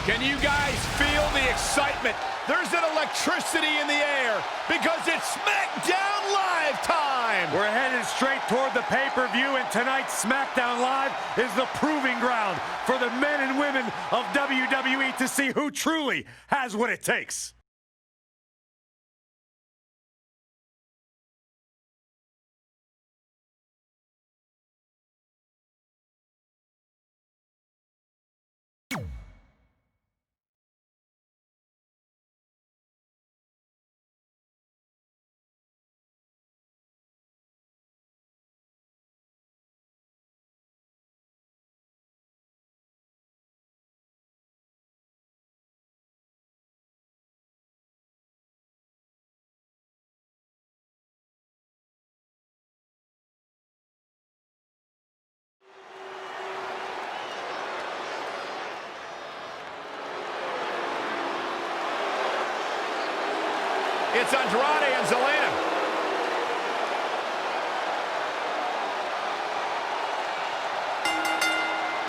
Can you guys feel the excitement? There's an electricity in the air because it's Smackdown Live time! We're headed straight toward the pay-per-view, and tonight's Smackdown Live is the proving ground for the men and women of WWE to see who truly has what it takes. It's Andrade and Zelina.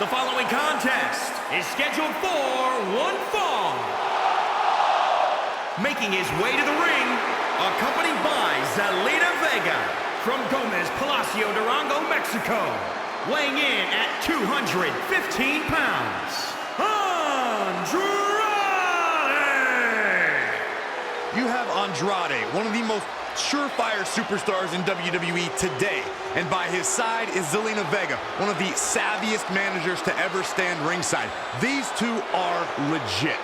The following contest is scheduled for one fall. Making his way to the ring, accompanied by Zelina Vega from Gomez Palacio Durango, Mexico. Weighing in at 215 pounds, Andrade! You have Andrade, one of the most surefire superstars in WWE today. And by his side is Zelina Vega, one of the savviest managers to ever stand ringside. These two are legit.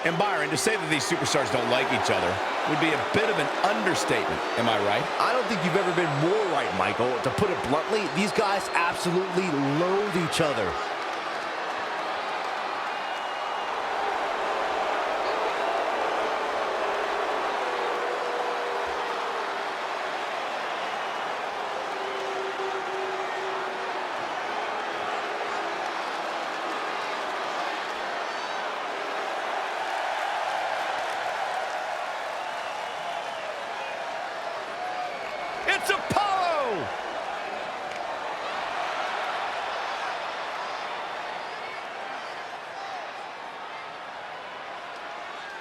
And Byron, to say that these superstars don't like each other would be a bit of an understatement. Am I right? I don't think you've ever been more right, Michael. To put it bluntly, these guys absolutely loathe each other. It's Apollo!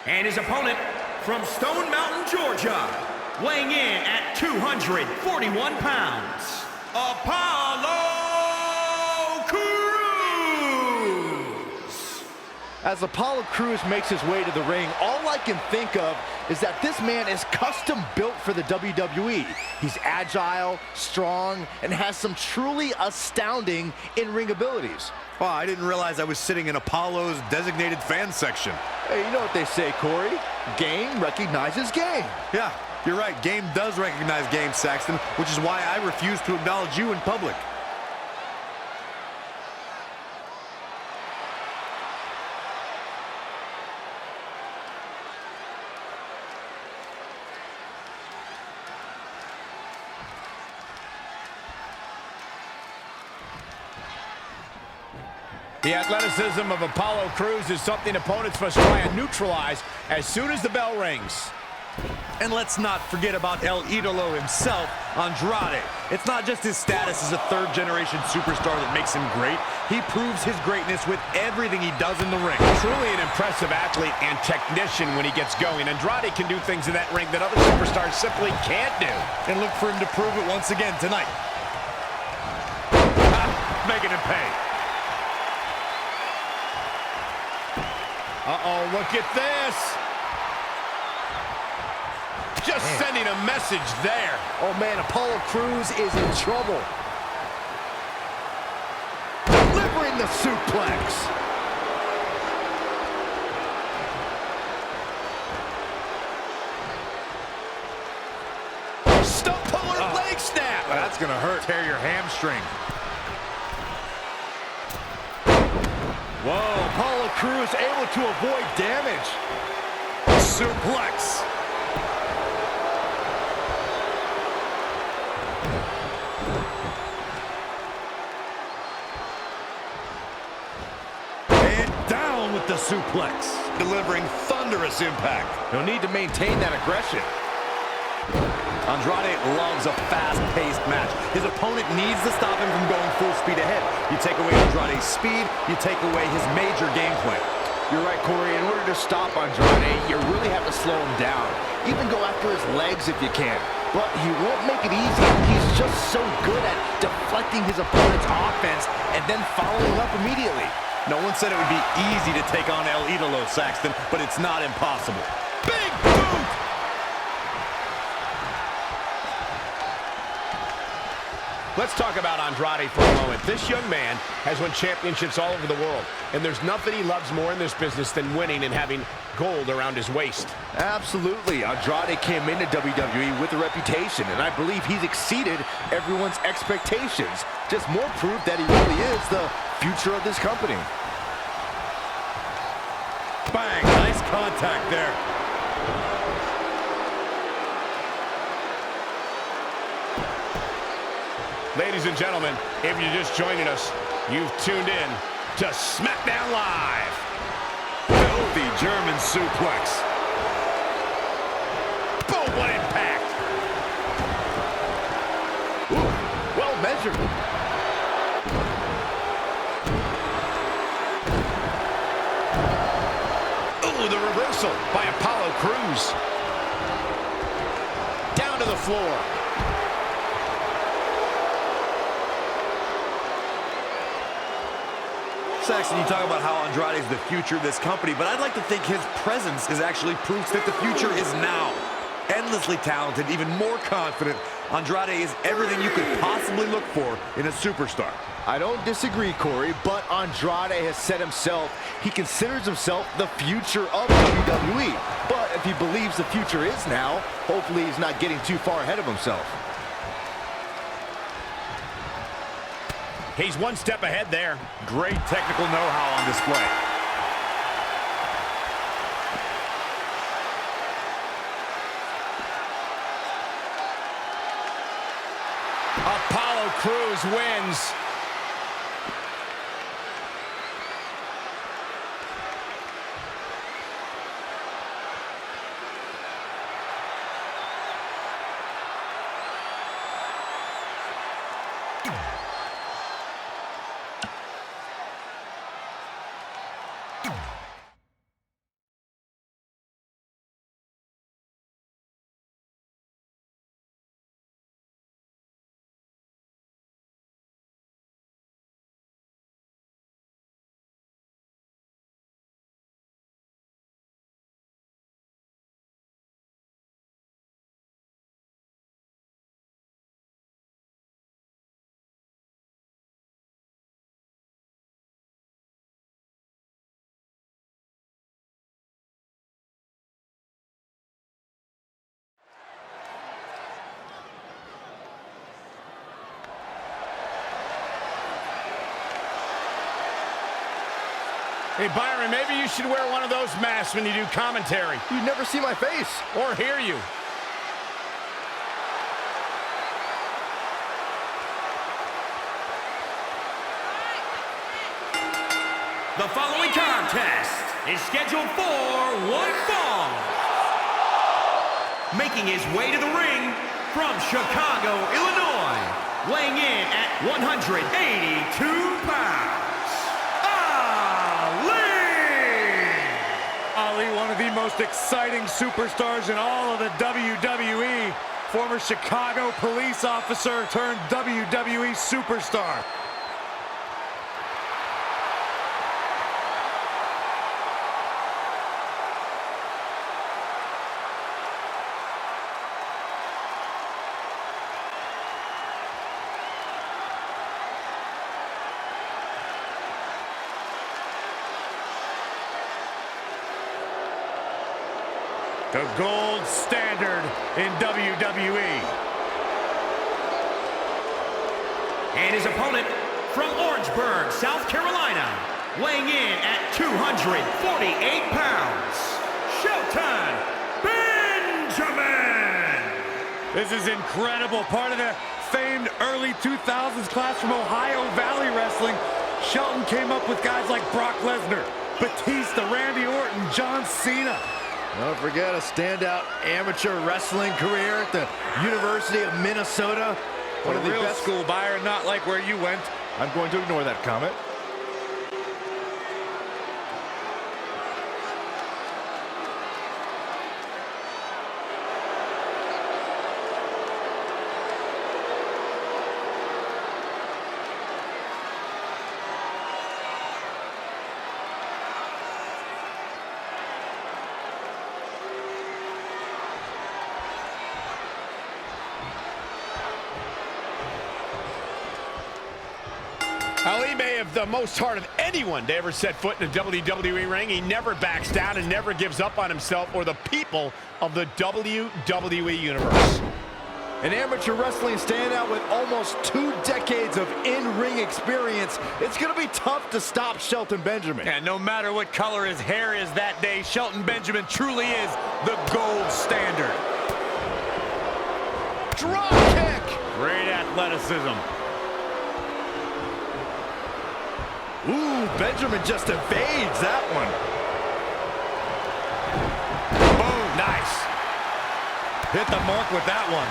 And his opponent from Stone Mountain, Georgia, weighing in at 241 pounds, Apollo Crews! As Apollo Crews makes his way to the ring, all I can think of is that this man is custom built for the WWE. He's agile, strong, and has some truly astounding in-ring abilities. Oh, I didn't realize I was sitting in Apollo's designated fan section. Hey, you know what they say, Corey? Game recognizes game. Yeah, you're right. Game does recognize game, Saxton, which is why I refuse to acknowledge you in public. The athleticism of Apollo Crews is something opponents must try and neutralize as soon as the bell rings. And let's not forget about El Idolo himself, Andrade. It's not just his status as a third-generation superstar that makes him great. He proves his greatness with everything he does in the ring. Truly an impressive athlete and technician when he gets going. Andrade can do things in that ring that other superstars simply can't do. And look for him to prove it once again tonight. Making him pay. Uh-oh, look at this. just sending a message there. Oh man, Apollo Crews is in trouble. Delivering the suplex. Stump puller leg snap. That's gonna hurt. Tear your hamstring. Whoa, Apollo Crews able to avoid damage. Suplex. And down with the suplex. Delivering thunderous impact. No need to maintain that aggression. Andrade loves a fast-paced match. His opponent needs to stop him from going full speed ahead. You take away Andrade's speed, you take away his major game plan. You're right, Corey. In order to stop Andrade, you really have to slow him down. Even go after his legs if you can. But he won't make it easy. He's just so good at deflecting his opponent's offense and then following up immediately. No one said it would be easy to take on El Idolo, Saxton, but it's not impossible. Big boot. Let's talk about Andrade for a moment. This young man has won championships all over the world, and there's nothing he loves more in this business than winning and having gold around his waist. Absolutely. Andrade came into WWE with a reputation, and I believe he's exceeded everyone's expectations. Just more proof that he really is the future of this company. Bang! Nice contact there. Ladies and gentlemen, if you're just joining us, you've tuned in to Smackdown Live. Filthy German suplex. Boom, what impact. Ooh, well measured. Ooh, the reversal by Apollo Crews. Down to the floor. Saxton, you talk about how Andrade is the future of this company, but I'd like to think his presence is actually proof that the future is now. Endlessly talented, even more confident, Andrade is everything you could possibly look for in a superstar. I don't disagree, Corey, but Andrade has said himself he considers himself the future of WWE. But if he believes the future is now, hopefully he's not getting too far ahead of himself. He's one step ahead there. Great technical know-how on display. Apollo Crews wins. Hey, Byron, maybe you should wear one of those masks when you do commentary. You never see my face. Or hear you. The following contest is scheduled for one fall. Making his way to the ring from Chicago, Illinois, weighing in at 182 pounds. Ali, one of the most exciting superstars in all of the WWE. Former Chicago police officer turned WWE superstar. The gold standard in WWE. And his opponent from Orangeburg, South Carolina, weighing in at 248 pounds, Shelton Benjamin. This is incredible. Part of the famed early 2000s class from Ohio Valley Wrestling. Shelton came up with guys like Brock Lesnar, Batista, Randy Orton, John Cena. Don't forget a standout amateur wrestling career at the University of Minnesota. One of the real best school buyer, not like where you went. I'm going to ignore that comment. Ali may have the most heart of anyone to ever set foot in a WWE ring. He never backs down and never gives up on himself or the people of the WWE Universe. An amateur wrestling standout with almost 2 decades of in-ring experience. It's going to be tough to stop Shelton Benjamin. And no matter what color his hair is that day, Shelton Benjamin truly is the gold standard. Drop kick! Great athleticism. Ooh, Benjamin just evades that one. Boom, nice. Hit the mark with that one.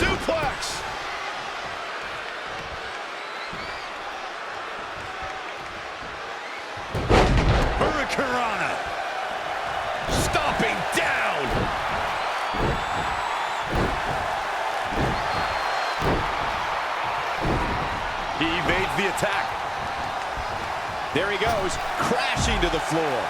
Suplex! Hurricanrana. Stomping down! He evades the attack. There he goes, crashing to the floor.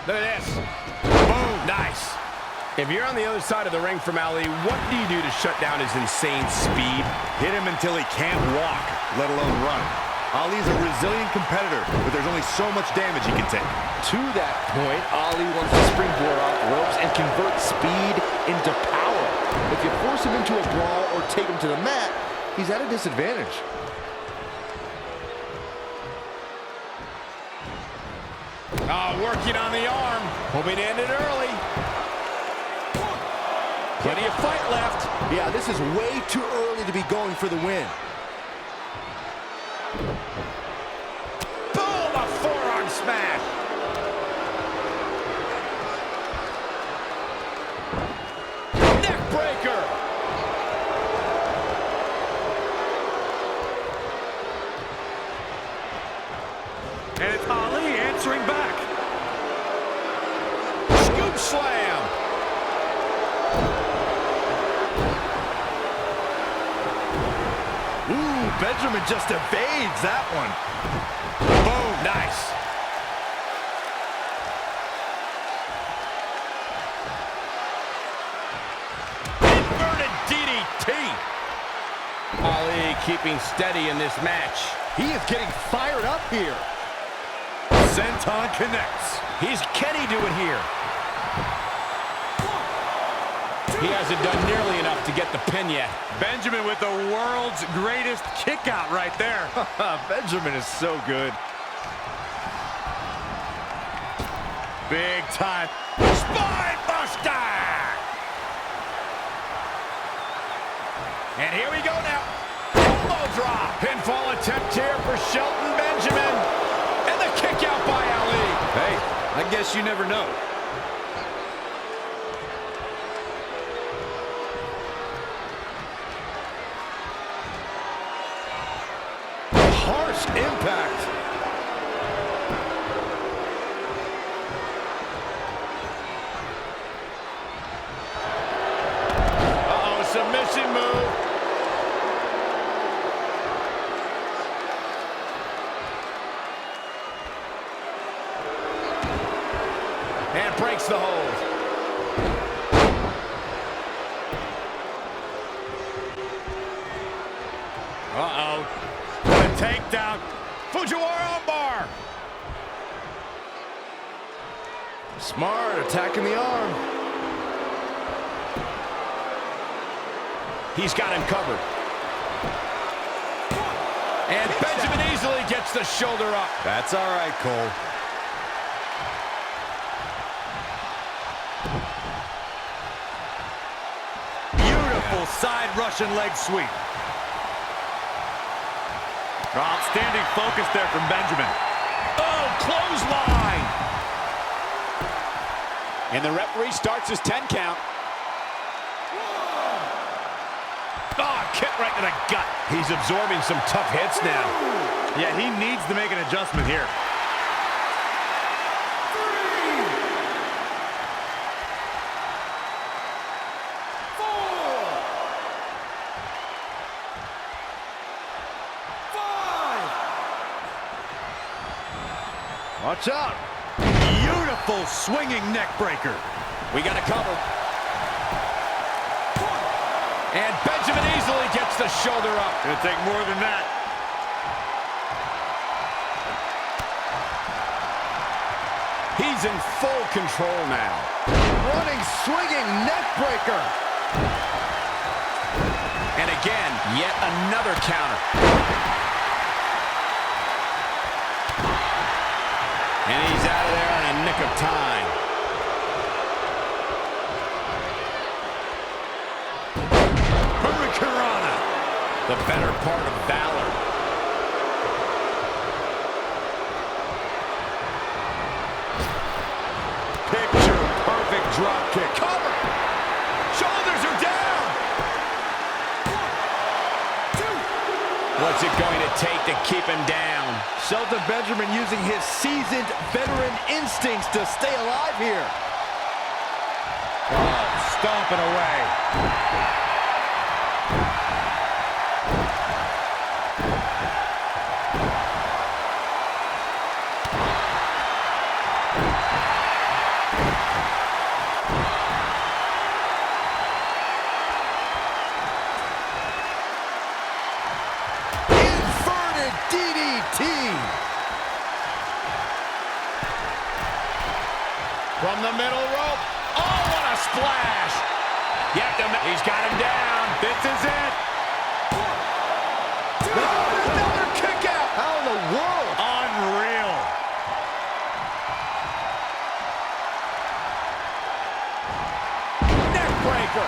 Look at this. Boom, nice. If you're on the other side of the ring from Ali, what do you do to shut down his insane speed? Hit him until he can't walk, let alone run. Ali's a resilient competitor, but there's only so much damage he can take. To that point, Ali wants to springboard off ropes and convert speed into power. If you force him into a brawl or take him to the mat, he's at a disadvantage. Oh, working on the arm, hoping to end it early. Plenty of fight left. Yeah, this is way too early to be going for the win. Boom, a forearm smash. Neck breaker. And it's Ali answering back. Scoop slam. Ooh, Benjamin just evades that one. Boom, nice. Inverted DDT. Ali keeping steady in this match. He is getting fired up here. Senton connects. Can he do it here? He hasn't done nearly enough to get the pin yet. Benjamin with the world's greatest kick out right there. Benjamin is so good. Big time. Spine buster! And here we go now. Elbow drop. Pinfall attempt here for Shelton Benjamin. And the kick out by Ali. Hey, I guess you never know. Harsh impact. Uh-oh, submission move. And breaks the hold. Uh-oh. What a takedown. Fujiwara bar. Smart, attacking the arm. He's got him covered. And Benjamin easily gets the shoulder up. That's all right, Cole. Beautiful side Russian leg sweep. Outstanding focus there from Benjamin. Oh, clothesline. And the referee starts his 10 count. Oh, kick right to the gut. He's absorbing some tough hits now. Yeah, he needs to make an adjustment here. Watch out. Beautiful swinging neck breaker. We got to cover. And Benjamin easily gets the shoulder up. Gonna take more than that. He's in full control now. Running, swinging neck breaker. And again, yet another counter. And he's out of there in a nick of time. Hurricanrana. The better part of valor. Picture perfect drop kick. Cover. Shoulders are down. 1, 2. What's it going to take to keep him down? Shelton Benjamin using his seasoned veteran instincts to stay alive here. Oh, stomping away. Inverted DDT. From the middle rope. Oh, what a splash. He's got him down. This is it. Another kick out. How in the world? Unreal. Neck breaker.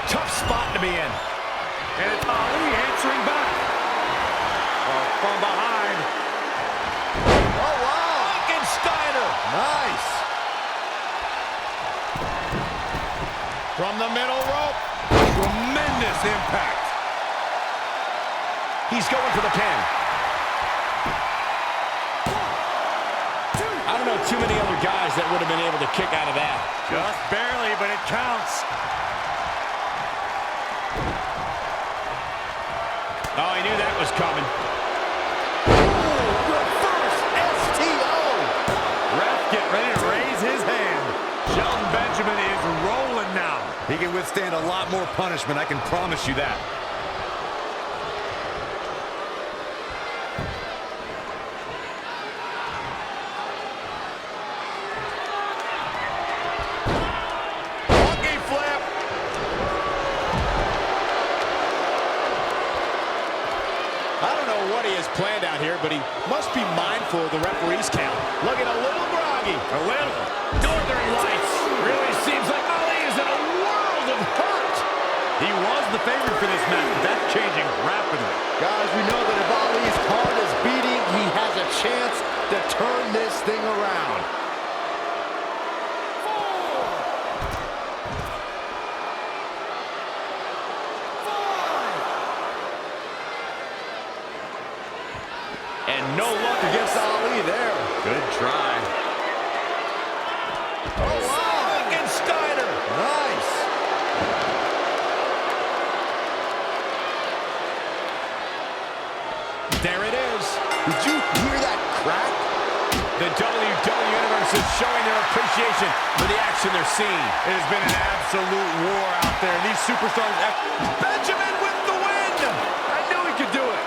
Tough spot to be in. And it's Ali answering back. Oh, from behind. Oh, wow. Steiner. Nice. From the middle rope. Tremendous impact. He's going for the pin. I don't know too many other guys that would have been able to kick out of that. Just barely, but it counts. Oh, he knew that was coming. Reverse STO. Ref getting ready to raise his hand. Shelton Benjamin is rolling now. He can withstand a lot more punishment, I can promise you that. Monkey flip. I don't know what he has planned out here, but he must be mindful of the referee's count. Looking a little groggy. A little. Northern Lights. Really seems like Ali is in a world of hurt. He was the favorite for this match, but that's changing rapidly. Guys, we know that if Ali's heart is beating, he has a chance to turn this thing around. And no luck against Ali there. Good try. Oh, wow. Steiner. track? The WWE Universe is showing their appreciation for the action they're seeing. It has been an absolute war out there. These superstars... Benjamin with the win! I knew he could do it.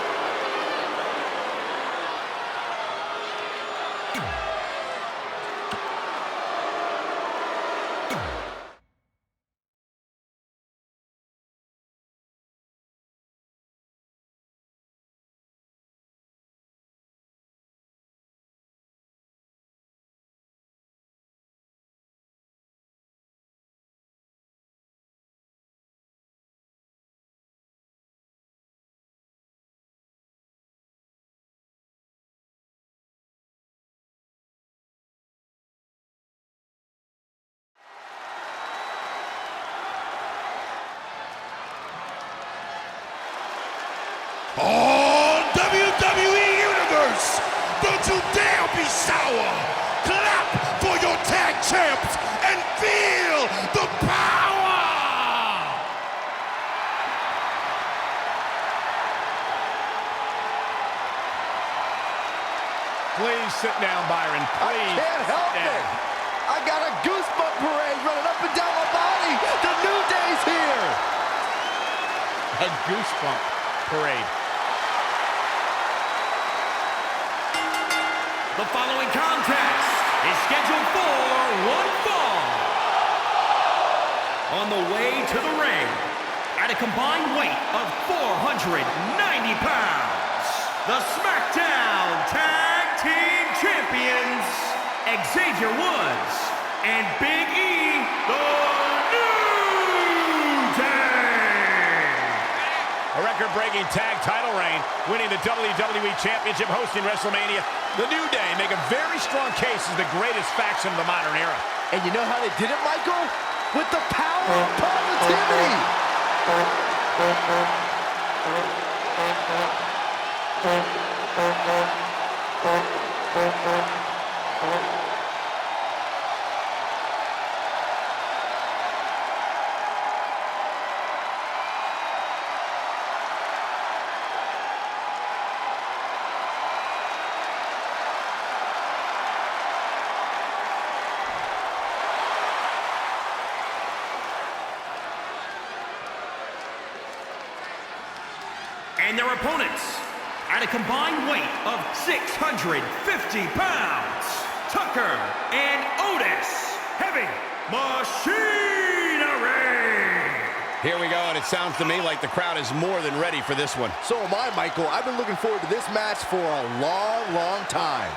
Oh, WWE Universe, don't you dare be sour. Clap for your tag champs and feel the power. Please sit down, Byron. Please. I can't help it. I got a goosebump parade running up and down my body. The New Day's here. A goosebump parade. The following contest is scheduled for one fall. On the way to the ring, at a combined weight of 490 pounds, the Smackdown Tag Team Champions, Xavier Woods and Big E, the New Day. A record-breaking tag title reign, winning the WWE Championship, hosting WrestleMania. The New Day make a very strong case as the greatest faction of the modern era. And you know how they did it, Michael? With the power of positivity. And their opponents, at a combined weight of 650 pounds, Tucker and Otis, Heavy Machinery. Here we go, and it sounds to me like the crowd is more than ready for this one. So am I, Michael. I've been looking forward to this match for a long, long time.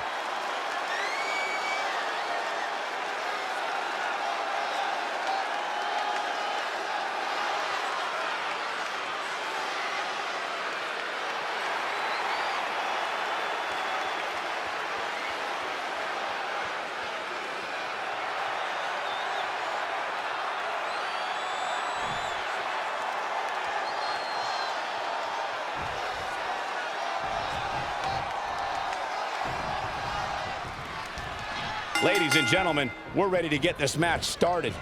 Ladies and gentlemen, we're ready to get this match started.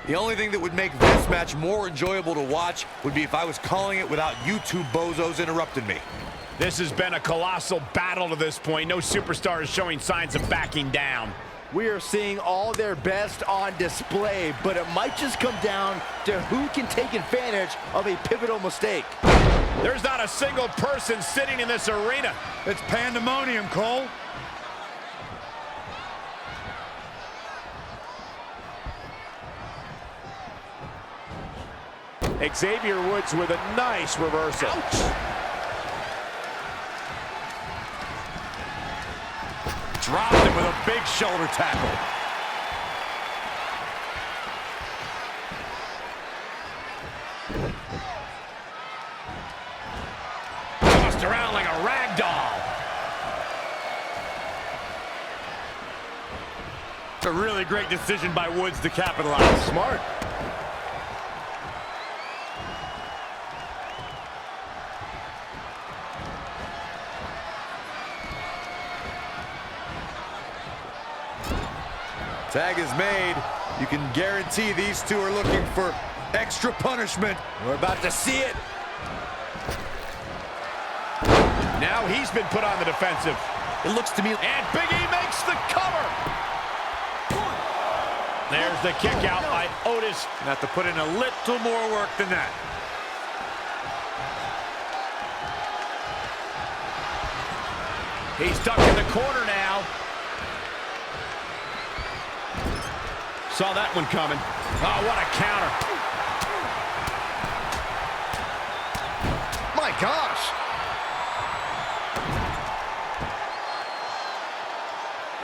The only thing that would make this match more enjoyable to watch would be if I was calling it without you two bozos interrupting me. This has been a colossal battle to this point. No superstar is showing signs of backing down. We are seeing all their best on display, but it might just come down to who can take advantage of a pivotal mistake. There's not a single person sitting in this arena. It's pandemonium, Cole. Xavier Woods with a nice reversal. Ouch. Dropped him with a big shoulder tackle. Tossed around like a rag doll. It's a really great decision by Woods to capitalize. Smart. Tag is made. You can guarantee these two are looking for extra punishment. We're about to see it. Now he's been put on the defensive. It looks to me... And Big E makes the cover. There's the kick out by Otis. Have to put in a little more work than that. He's stuck in the corner now. Saw that one coming. Oh, what a counter. My gosh.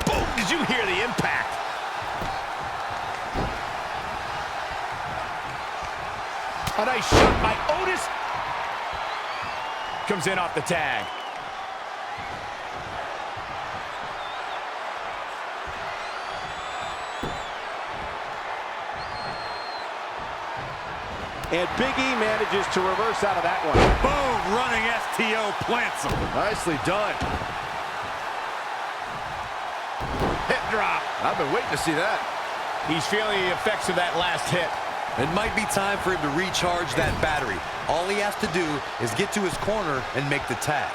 Boom! Did you hear the impact? A nice shot by Otis. Comes in off the tag. And Big E manages to reverse out of that one. Boom! Running STO plants him. Nicely done. Hip drop. I've been waiting to see that. He's feeling the effects of that last hit. It might be time for him to recharge that battery. All he has to do is get to his corner and make the tag.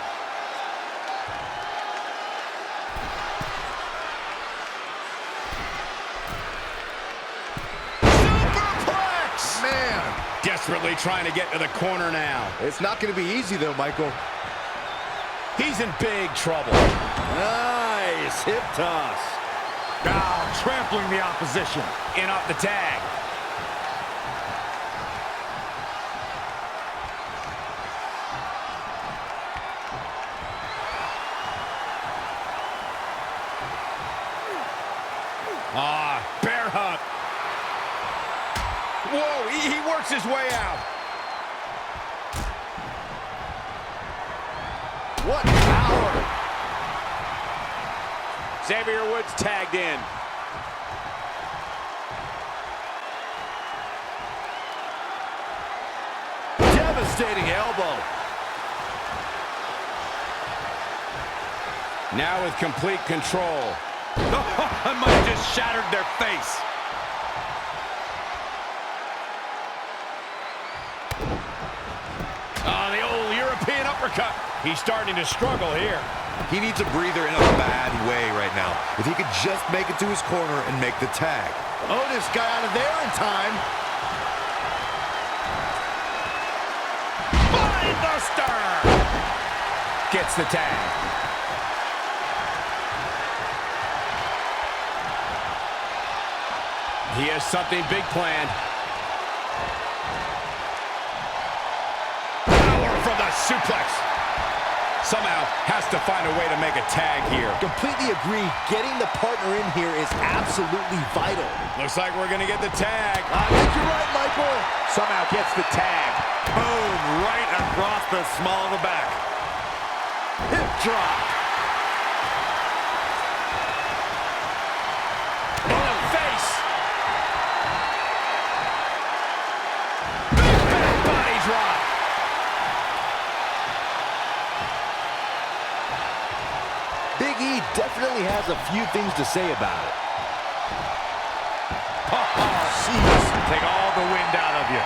Superplex! Man, Desperately trying to get to the corner now. it's not going to be easy, though, Michael. He's in big trouble. Nice hip toss. Oh, trampling the opposition. In off the tag. Bear hug. Whoa, he works his way out. What power. Xavier Woods tagged in. Devastating elbow. Now with complete control. I might have just shattered their face. Oh, the old European uppercut. He's starting to struggle here. He needs a breather in a bad way right now. If he could just make it to his corner and make the tag. Otis got out of there in time. Buster gets the tag. He has something big planned. Power from the suplex. Somehow has to find a way to make a tag here. Completely agree. Getting the partner in here is absolutely vital. Looks like we're going to get the tag. I think you're right, Michael. Somehow gets the tag. Boom! Right across the small of the back. Hip drop. In the face. Big back body drop. Big E definitely has a few things to say about it. Jeez. Take all the wind out of you.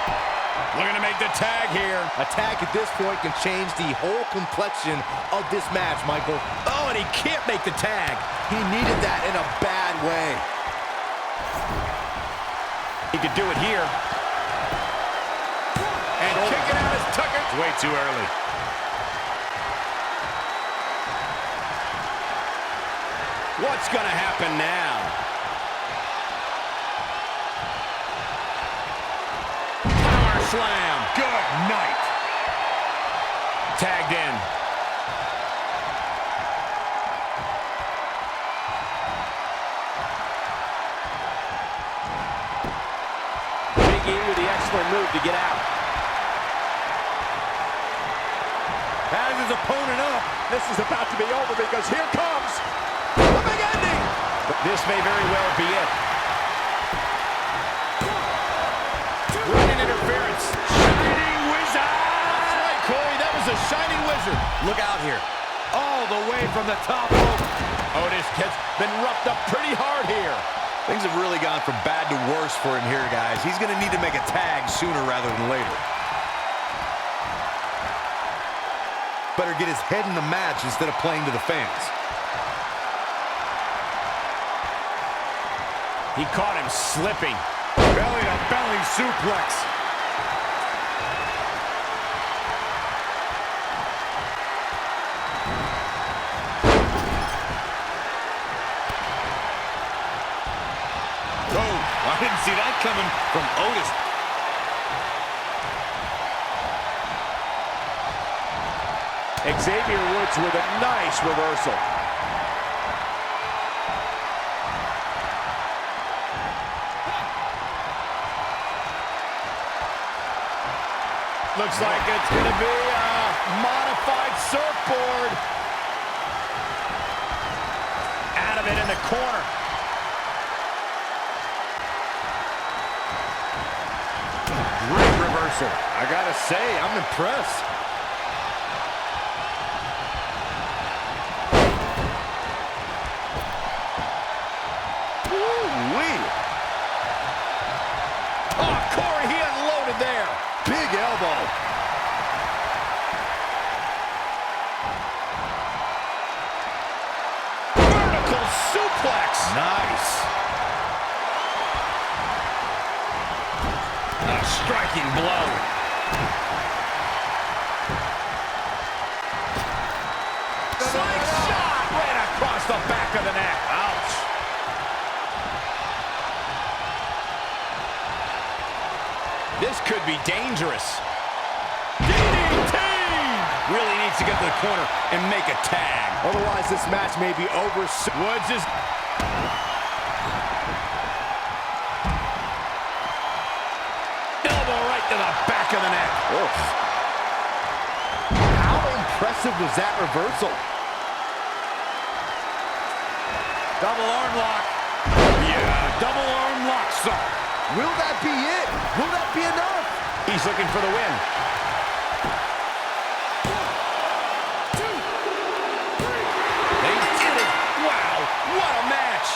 Looking to make the tag here. A tag at this point can change the whole complexion of this match, Michael. Oh, and he can't make the tag. He needed that in a bad way. He could do it here. And kicking out his Tucker. It's way too early. What's going to happen now? Power slam. Good night. Tagged in. Big E with the excellent move to get out. Has his opponent up. This is about to be over because here comes the big ending. But this may very well be it. Running interference. Shining Wizard. That's right, Corey. That was a shining wizard. Look out here. All the way from the top rope. Otis has been roughed up pretty hard here. Things have really gone from bad to worse for him here, guys. He's going to need to make a tag sooner rather than later. Better get his head in the match instead of playing to the fans. He caught him slipping. Belly-to-belly suplex. Oh, I didn't see that coming from Otis. Xavier Woods with a nice reversal. Looks like it's going to be a modified surfboard. Out of it in the corner. Great reversal. I gotta say, I'm impressed. Woo-wee. Oh, Corey, he unloaded there. Big elbow. Vertical suplex. Nice. A striking blow. Slice shot right across the back of the neck. Ouch. This could be dangerous. DDT! Really needs to get to the corner and make a tag. Otherwise, this match may be over. Woods is... Elbow right to the back of the neck. Oof. How impressive was that reversal? Double arm lock. Yeah, double arm lock, sir. Will that be it? Will that be enough? He's looking for the win. 1, 2, 3. They did it. Wow, what a match.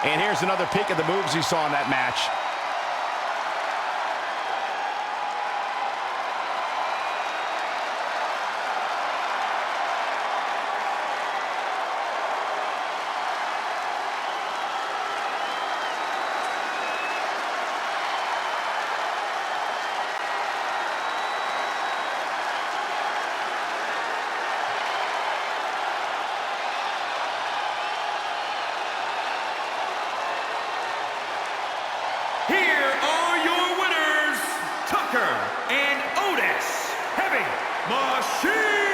And here's another peek at the moves he saw in that match. Here are your winners, Tucker and Otis, Heavy Machinery.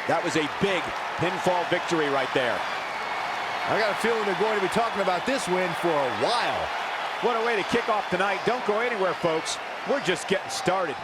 That was a big pinfall victory right there. I got a feeling they're going to be talking about this win for a while. What a way to kick off tonight. Don't go anywhere, folks. We're just getting started.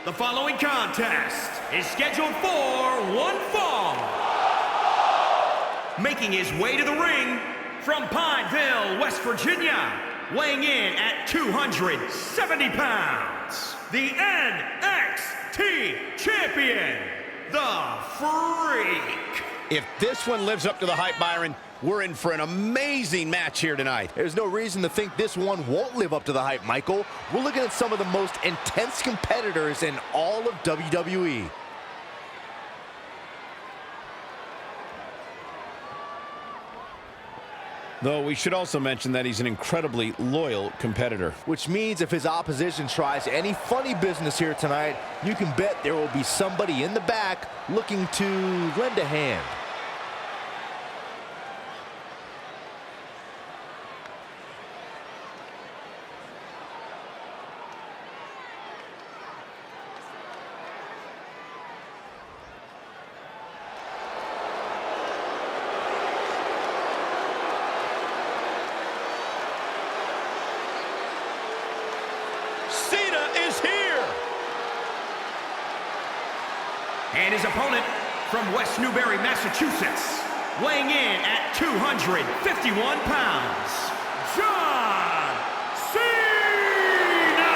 The following contest is scheduled for one fall. Making his way to the ring from Pineville, West Virginia, weighing in at 270 pounds, the NXT Champion, The Freak. If this one lives up to the hype, Byron, we're in for an amazing match here tonight. There's no reason to think this one won't live up to the hype, Michael. We're looking at some of the most intense competitors in all of WWE. Though we should also mention that he's an incredibly loyal competitor. Which means if his opposition tries any funny business here tonight, you can bet there will be somebody in the back looking to lend a hand. And his opponent from West Newbury, Massachusetts, weighing in at 251 pounds, John Cena!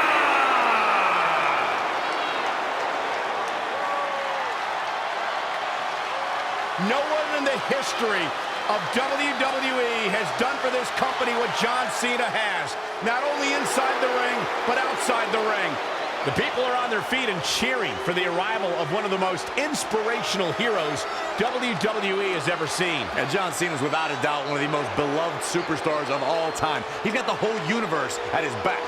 No one in the history of WWE has done for this company what John Cena has. Not only inside the ring, but outside the ring. The people are on their feet and cheering for the arrival of one of the most inspirational heroes WWE has ever seen. And John Cena is without a doubt one of the most beloved superstars of all time. He's got the whole universe at his back.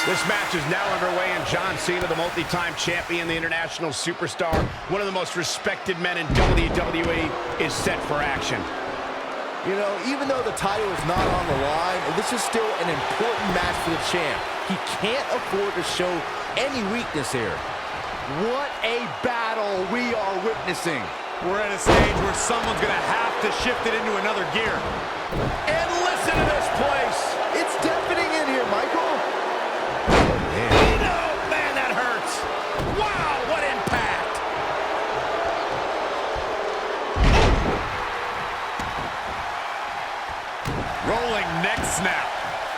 This match is now underway, and John Cena, the multi-time champion, the international superstar, one of the most respected men in WWE, is set for action. You know, even though the title is not on the line, this is still an important match for the champ. He can't afford to show any weakness here. What a battle we are witnessing. We're at a stage where someone's going to have to shift it into another gear. And listen to this place. It's deafening in here, Michael. Man, that hurts. Wow, what impact. Rolling neck snap.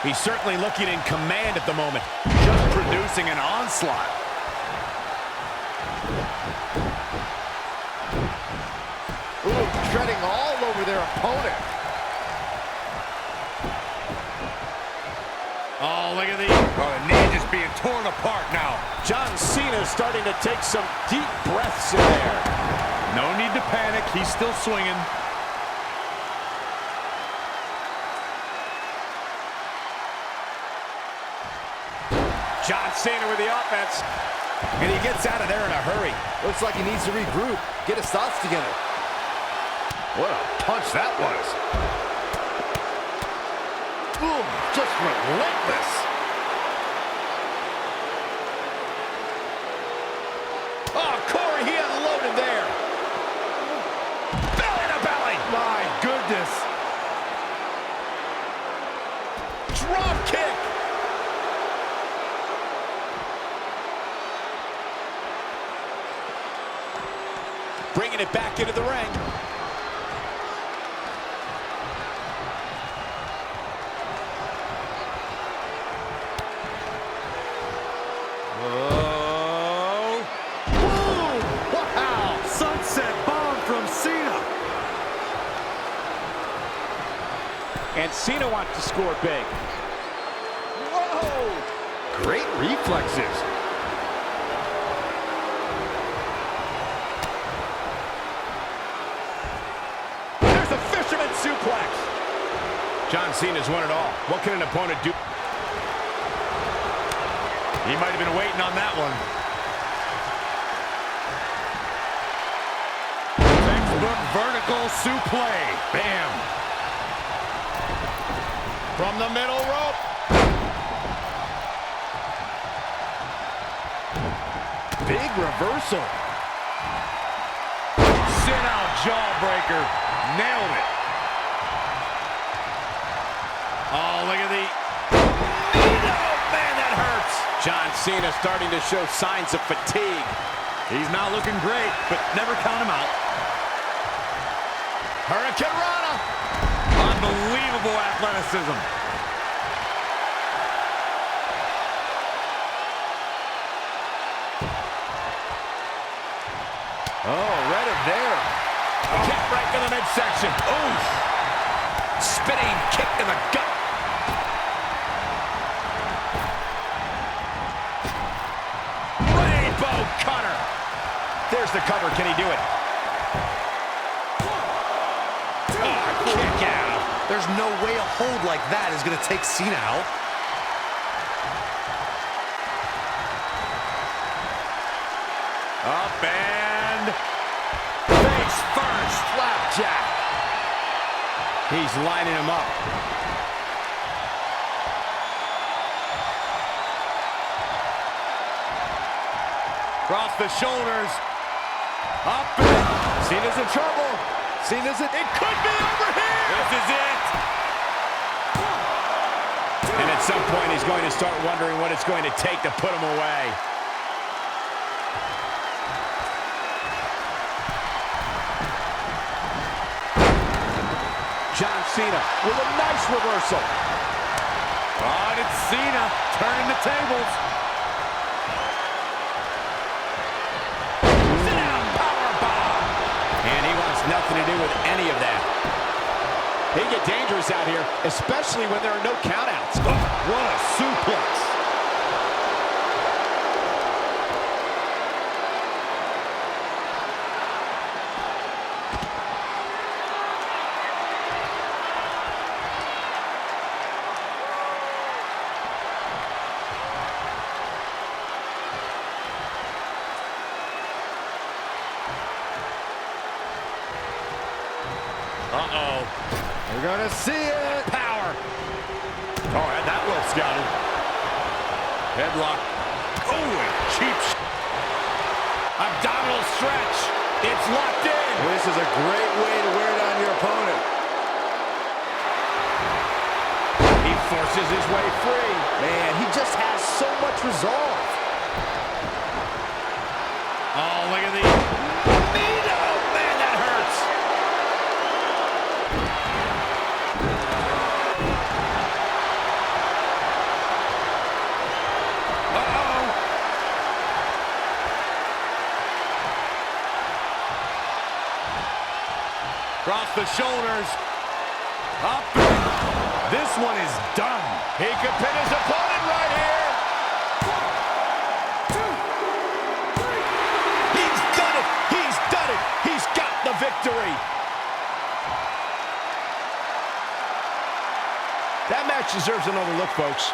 He's certainly looking in command at the moment. Just producing an onslaught. Ooh, treading all over their opponent. Oh, look at the knee just being torn apart now. John Cena is starting to take some deep breaths in there. No need to panic. He's still swinging. John Cena with the offense. And he gets out of there in a hurry. Looks like he needs to regroup, get his thoughts together. What a punch that was. Ooh, just relentless. Oh, Corey, he unloaded there. Belly to belly. My goodness. Drop kick. Bringing it back into the ring. And Cena wants to score big. Whoa! Great reflexes. There's a fisherman suplex. John Cena's won it all. What can an opponent do? He might have been waiting on that one. Textbook vertical suplex. Bam. From the middle rope. Big reversal. Sit out jawbreaker. Nailed it. Cena starting to show signs of fatigue. He's not looking great, but never count him out. Hurricane Rana. Unbelievable athleticism. Oh, read it there. Kick right to the midsection. Ooh. Spinning kick to the gut. Rainbow cutter. There's the cover. Can he do it? Oh, kick out. There's no way a hold like that is going to take Cena out. Up and face first. Flapjack. He's lining him up. Across the shoulders. Up and... Cena's in trouble. Cena's in... It could be over here. This is it. And at some point, he's going to start wondering what it's going to take to put him away. John Cena with a nice reversal. Oh, and it's Cena turning the tables. Sit down, powerbomb. And he wants nothing to do with any of that. They get dangerous out here, especially when there are no countouts. Oh, what a suplex. Uh-oh. We're gonna see it. Power. Oh, and that rope's got him. Headlock. Oh, and cheap. Abdominal stretch. It's locked in. This is a great way to wear down your opponent. He forces his way free. Man, he just has so much resolve. Oh, look at the... Oh, man, that hurts. Uh-oh. Across the shoulders. Up. This one is done. He could pin his opponent right here. 1, 2, 3. He's done it. He's done it. He's got the victory. That match deserves another look, folks.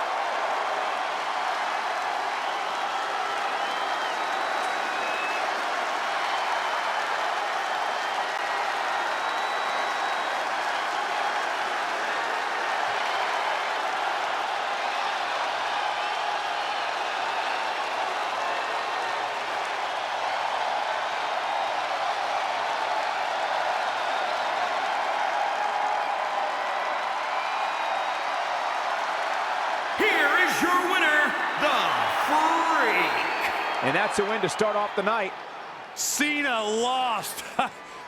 Your winner, the Freak. And that's a win to start off the night. Cena lost.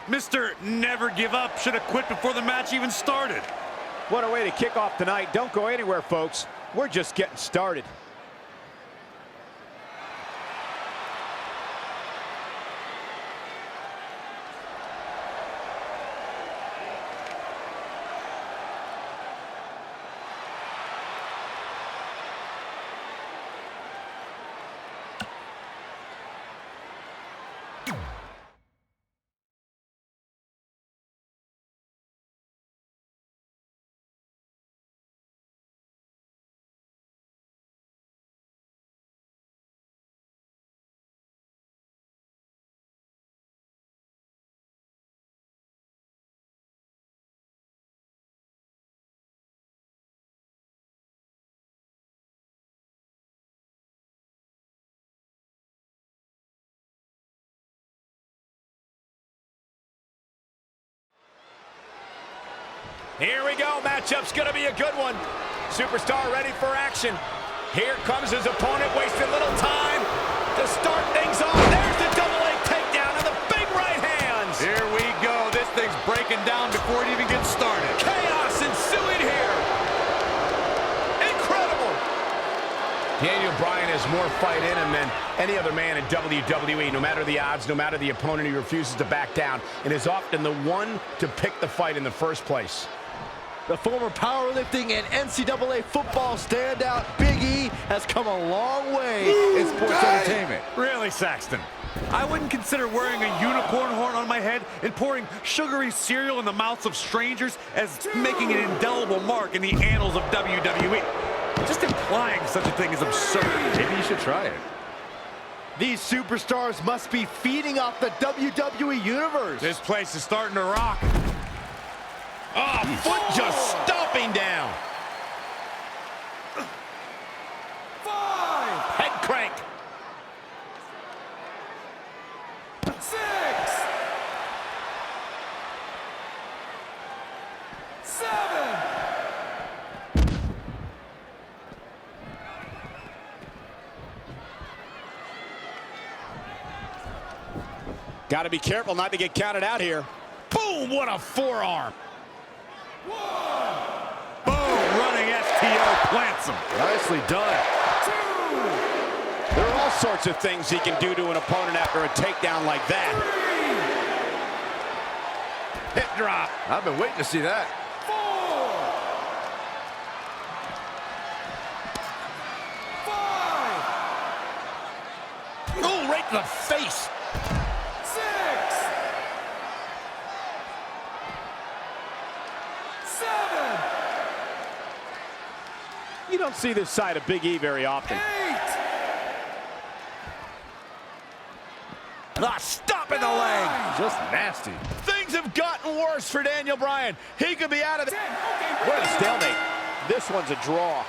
Mr. Never Give Up should have quit before the match even started. What a way to kick off the night. Don't go anywhere, folks. We're just getting started. Here we go. Matchup's going to be a good one. Superstar ready for action. Here comes his opponent, wasting little time to start things off. There's the double leg takedown and the big right hands. Here we go. This thing's breaking down before it even gets started. Chaos ensuing here. Incredible. Daniel Bryan has more fight in him than any other man in WWE. No matter the odds, no matter the opponent, he refuses to back down and is often the one to pick the fight in the first place. The former powerlifting and NCAA football standout Big E has come a long way in sports entertainment. Really, Saxton? I wouldn't consider wearing a unicorn horn on my head and pouring sugary cereal in the mouths of strangers as making an indelible mark in the annals of WWE. Just implying such a thing is absurd. Maybe you should try it. These superstars must be feeding off the WWE Universe. This place is starting to rock. Oh, foot just stomping down. 5, Head crank. 6, 7. Got to be careful not to get counted out here. Boom, what a forearm. Boom, running STO plants him. Nicely done. There are all sorts of things he can do to an opponent after a takedown like that. Hip drop. I've been waiting to see that. 4, 5, Oh, right to the face. 6, 7, You don't see this side of Big E very often. 8. Ah, stop in the leg. Just nasty. Things have gotten worse for Daniel Bryan. He could be out of the... 10. Okay, What a stalemate. This one's a draw.